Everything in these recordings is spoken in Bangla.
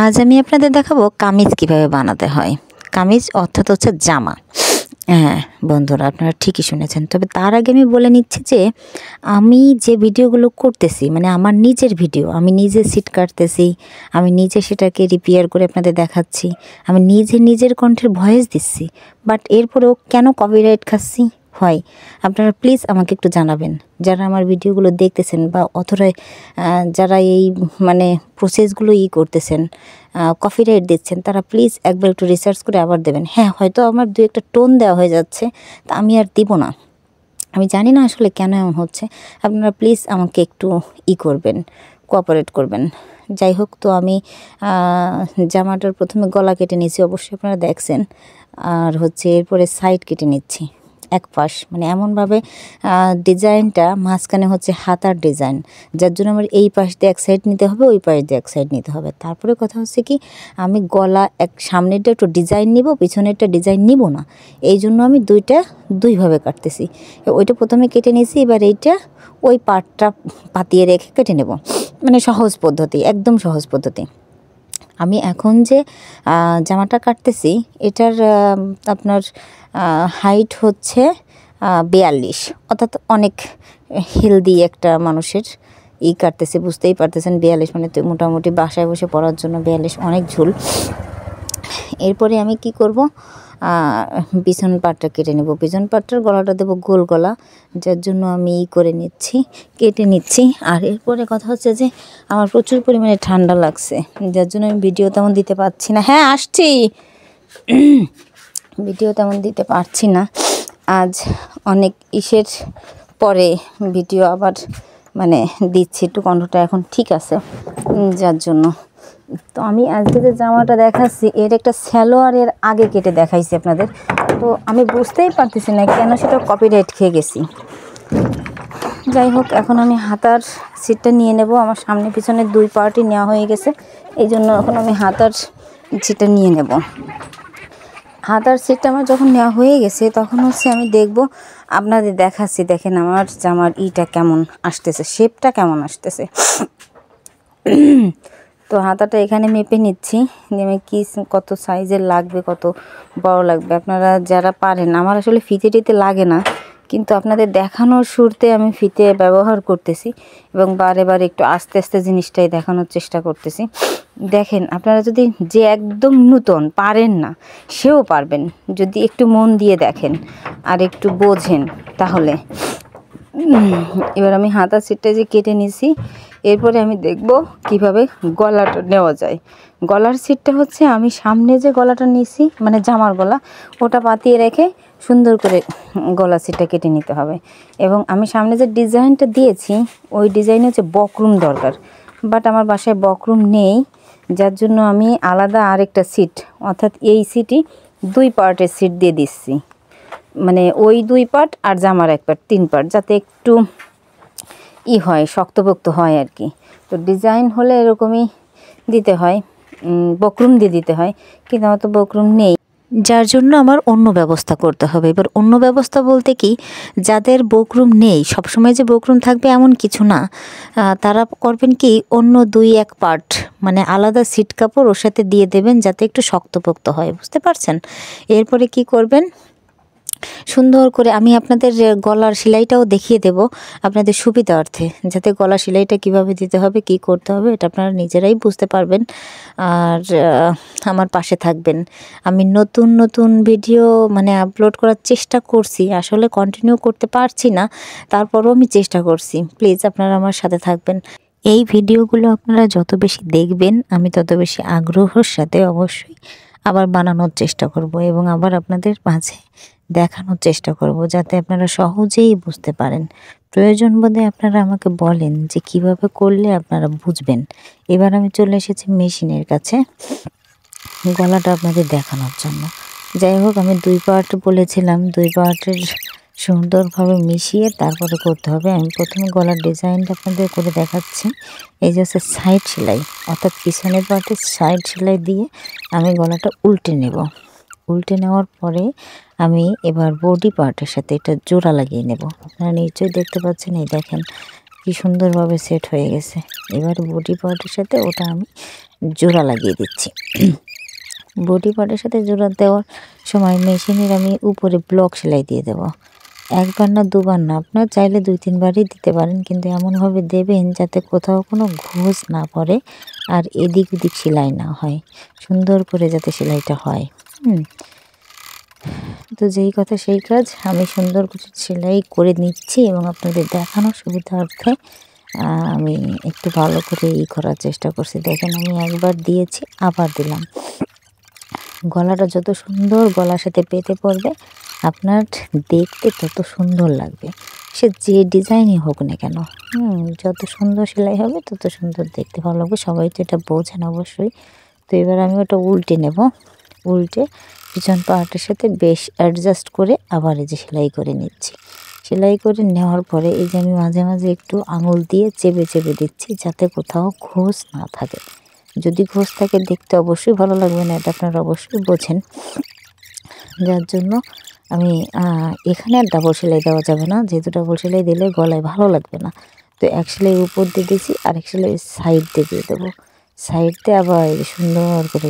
আজ আমি আপনাদের দেখাবো কামিজ কিভাবে বানাতে হয়। কামিজ অর্থাৎ হচ্ছে জামা। হ্যাঁ বন্ধুরা, আপনারা ঠিকই শুনেছেন। তবে তার আগে আমি বলে নিচ্ছি যে আমি যে ভিডিওগুলো করতেছি মানে আমার নিজের ভিডিও, আমি নিজে সিট কাটতেছি, আমি নিজে সেটাকে রিপেয়ার করে আপনাদের দেখাচ্ছি, আমি নিজের কণ্ঠের ভয়েস দিচ্ছি, বাট এরপরেও কেন কপিরাইট খাচ্ছি হয় আপনারা প্লিজ আমাকে একটু জানাবেন। যারা আমার ভিডিওগুলো দেখতেছেন বা অথবা যারা এই মানে প্রসেসগুলো করতেছেন, কপিরাইট দিচ্ছেন, তারা প্লিজ একবার একটু রিসার্চ করে আবার দেবেন। হ্যাঁ, হয়তো আমার দু একটা টোন দেওয়া হয়ে যাচ্ছে, তা আমি আর দিব না। আমি জানি না আসলে কেন এমন হচ্ছে। আপনারা প্লিজ আমাকে একটু করবেন, কোঅপারেট করবেন। যাই হোক, তো আমি জামাটার প্রথমে গলা কেটে নিয়েছি, অবশ্যই আপনারা দেখছেন। আর হচ্ছে এরপরে সাইড কেটে নিচ্ছি এক পাশ, মানে এমনভাবে ডিজাইনটা মাঝখানে হচ্ছে হাতার ডিজাইন, যার জন্য আমার এই পাশ দিয়ে এক সাইড নিতে হবে, ওই পাশ দিয়ে এক সাইড নিতে হবে। তারপরে কথা হচ্ছে কি, আমি গলা সামনেরটা একটু ডিজাইন নিব, পিছনেরটা ডিজাইন নিব না, এই জন্য আমি দুইভাবে কাটতেছি। ওইটা প্রথমে কেটে নিয়েছি, এবার এইটা ওই পাটটা পাতিয়ে রেখে কেটে নেব। মানে সহজ পদ্ধতি, একদম সহজ পদ্ধতি। আমি এখন যে জামাটা কাটতেছি এটার আপনার হাইট হচ্ছে 42, অর্থাৎ অনেক হেলদি একটা মানুষের কাটতেছে, বুঝতেই পারতেছেন। 42 মানে তো মোটামুটি বাসায় বসে পড়ার জন্য 42 অনেক ঝুল। এরপরে আমি কি করব, পিছন পাটটা কেটে নেব। পিছন পাটটার গলাটা দেবো গোল গলা, যার জন্য আমি করে নিচ্ছি, কেটে নিচ্ছি। আর এরপরে কথা হচ্ছে যে আমার প্রচুর পরিমাণে ঠান্ডা লাগছে, যার জন্য আমি ভিডিও তেমন দিতে পারছি না। হ্যাঁ আসছি, ভিডিও তেমন দিতে পারছি না। আজ অনেক পরে ভিডিও আবার মানে দিচ্ছি, একটু কণ্ঠটা এখন ঠিক আছে, যার জন্য। তো আমি আজকে যে জামাটা দেখাচ্ছি এর একটা সালোয়ারের আগে কেটে দেখাইছি আপনাদের, তো আমি বুঝতেই পারতেছি না কেন সেটা কপিরাইট খেয়ে গেছি। যাই হোক, এখন আমি হাতার সিটটা নিয়ে নেব। আমার সামনে পিছনে দুই পার্টই নেওয়া হয়ে গেছে, এই জন্য এখন আমি হাতার সিটটা নিয়ে নেব। হাতার সিটটা আমার যখন নেওয়া হয়ে গেছে তখন হচ্ছে আমি দেখব, আপনাদের দেখাচ্ছি। দেখেন আমার জামার কেমন আসতেছে, শেপটা কেমন আসতেছে। তো হাতাটা এখানে মেপে নিচ্ছি, আমি কি কত সাইজের লাগবে, কত বড় লাগবে। আপনারা যারা পারেন, আমার আসলে ফিতে টিতে লাগে না, কিন্তু আপনাদের দেখানোর শুরুতে আমি ফিতে ব্যবহার করতেছি এবং বারে বারে একটু আস্তে আস্তে জিনিসটাই দেখানোর চেষ্টা করতেছি। দেখেন, আপনারা যদি যে একদম নূতন পারেন না, সেও পারবেন যদি একটু মন দিয়ে দেখেন আর একটু বোঝেন তাহলে। এবার আমি হাতার সিটটা যে কেটে নিছি, এরপরে আমি দেখব কিভাবে গলাটা নেওয়া যায়। গলার সিটটা হচ্ছে আমি সামনে যে গলাটা নিছি মানে জামার গলা, ওটা পাতিয়ে রেখে সুন্দর করে গলা সিটটা কেটে নিতে হবে। এবং আমি সামনে যে ডিজাইনটা দিয়েছি ওই ডিজাইনে হচ্ছে বকরুম দরকার, বাট আমার বাসায় বকরুম নেই, যার জন্য আমি আলাদা আরেকটা সিট, অর্থাৎ এই সিটই দুই পার্টের সিট দিয়ে দিচ্ছি। মানে ওই দুই পার্ট আর জামার এক পার্ট, 3 পার্ট, যাতে একটু হয়, শক্তপোক্ত হয় আর কি। তো ডিজাইন হলে এরকমই দিতে হয়, বকরুম দিয়ে দিতে হয়, কিন্তু আমার তো বকরুম নেই, যার জন্য আমার অন্য ব্যবস্থা করতে হবে। এবার অন্য ব্যবস্থা বলতে কি, যাদের বকরুম নেই, সবসময় যে বকরুম থাকবে এমন কিছু না, তারা করবেন কি, অন্য 2-1 পার্ট মানে আলাদা সিট কাপড় ওর সাথে দিয়ে দেবেন, যাতে একটু শক্তপোক্ত হয়, বুঝতে পারছেন। এরপরে কি করবেন, সুন্দর করে আমি আপনাদের গলার সেলাইটাও দেখিয়ে দেব আপনাদের সুবিধার্থে, যাতে গলা সেলাইটা কিভাবে দিতে হবে, কি করতে হবে, এটা আপনারা নিজেরাই বুঝতে পারবেন। আর আমার পাশে থাকবেন। আমি নতুন ভিডিও মানে আপলোড করার চেষ্টা করছি, আসলে কন্টিনিউ করতে পারছি না, তারপরও আমি চেষ্টা করছি। প্লিজ আপনারা আমার সাথে থাকবেন। এই ভিডিওগুলো আপনারা যত বেশি দেখবেন, আমি তত বেশি আগ্রহের সাথে অবশ্যই আবার বানানোর চেষ্টা করব এবং আবার আপনাদের মাঝে দেখানোর চেষ্টা করব, যাতে আপনারা সহজেই বুঝতে পারেন। প্রয়োজন বোধে আপনারা আমাকে বলেন যে কিভাবে করলে আপনারা বুঝবেন। এবার আমি চলে এসেছি মেশিনের কাছে গলাটা আপনাদের দেখানোর জন্য। যাই হোক, আমি 2 পার্ট বলেছিলাম, 2 পার্টের সুন্দরভাবে মিশিয়ে তারপরে করতে হবে। আমি প্রথমে গলার ডিজাইনটা আপনাদের করে দেখাচ্ছি। এই যে হচ্ছে সাইড সেলাই, অর্থাৎ পিছনের পার্টে সাইড সেলাই দিয়ে আমি গলাটা উল্টে নেব। উল্টে নেওয়ার পরে আমি এবার বডি পার্টের সাথে এটা জোড়া লাগিয়ে নেব। আপনারা নিশ্চয়ই দেখতে পাচ্ছেন, এই দেখেন কি সুন্দরভাবে সেট হয়ে গেছে। এবার বডি পার্টের সাথে ওটা আমি জোড়া লাগিয়ে দিচ্ছি। বডি পার্টের সাথে জোড়া দেওয়ার সময় মেশিনের আমি উপরে ব্লক সেলাই দিয়ে দেব। একবার না দুবার না, আপনার চাইলে 2-3 বারই দিতে পারেন, কিন্তু এমনভাবে দেবেন যাতে কোথাও কোনো ঘোষ না পড়ে আর এদিক ওদিক সেলাই না হয়, সুন্দর করে যাতে সেলাইটা হয়। তো যেই কথা সেই কাজ, আমি সুন্দর করে সেলাই করে নিচ্ছি এবং আপনাদের দেখানোর সুবিধার্থে আমি একটু ভালো করে করার চেষ্টা করছি। দেখেন আমি একবার দিয়েছি, আবার দিলাম। গলাটা যত সুন্দর গলার সাথে পেতে পড়বে আপনার দেখতে তত সুন্দর লাগবে, সে যে ডিজাইনই হোক না কেন। যত সুন্দর সেলাই হবে তত সুন্দর দেখতে ভালো লাগবে। সবাই তো এটা বোঝেন অবশ্যই। তো এবার আমি ওটা উল্টে নেব, উল্টে পিছন পার্টের সাথে বেশ অ্যাডজাস্ট করে আবার এই যে সেলাই করে নিচ্ছি। সেলাই করে নেওয়ার পরে এই যে আমি মাঝে মাঝে একটু আঙুল দিয়ে চেপে চেপে দিচ্ছি যাতে কোথাও ঘোষ না থাকে। যদি ঘোষ থাকে দেখতে অবশ্যই ভালো লাগবে না, এটা আপনারা অবশ্যই বোঝেন। যার জন্য আমি এখানে আর ডাবল সেলাই দেওয়া যাবে না, যেহেতু ডাবল সেলাই দিলে গলায় ভালো লাগবে না। তো এক সেলাই উপর দিয়ে দিয়েছি, আরেক সেলাই সাইড দিয়ে দেবো। সাইড দিয়ে আবার সুন্দর করে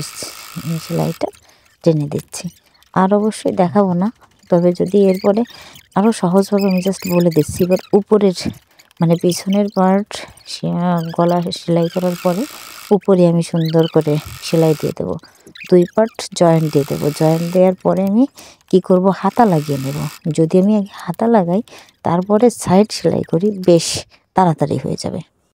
সেলাইটা টেনে দিচ্ছি। আর অবশ্যই দেখাবো না, তবে যদি এরপরে আরও সহজভাবে আমি জাস্ট বলে দিচ্ছি। এবার উপরের মানে পিছনের পার্ট গলা সেলাই করার পরে উপরে আমি সুন্দর করে সেলাই দিয়ে দেবো। 2 পার্ট জয়েন্ট দিয়ে দেবো। জয়েন্ট দেওয়ার পরে আমি কি করব, হাতা লাগিয়ে নেব। যদি আমি হাতা লাগাই তারপরে সাইড সেলাই করি বেশ তাড়াতাড়ি হয়ে যাবে।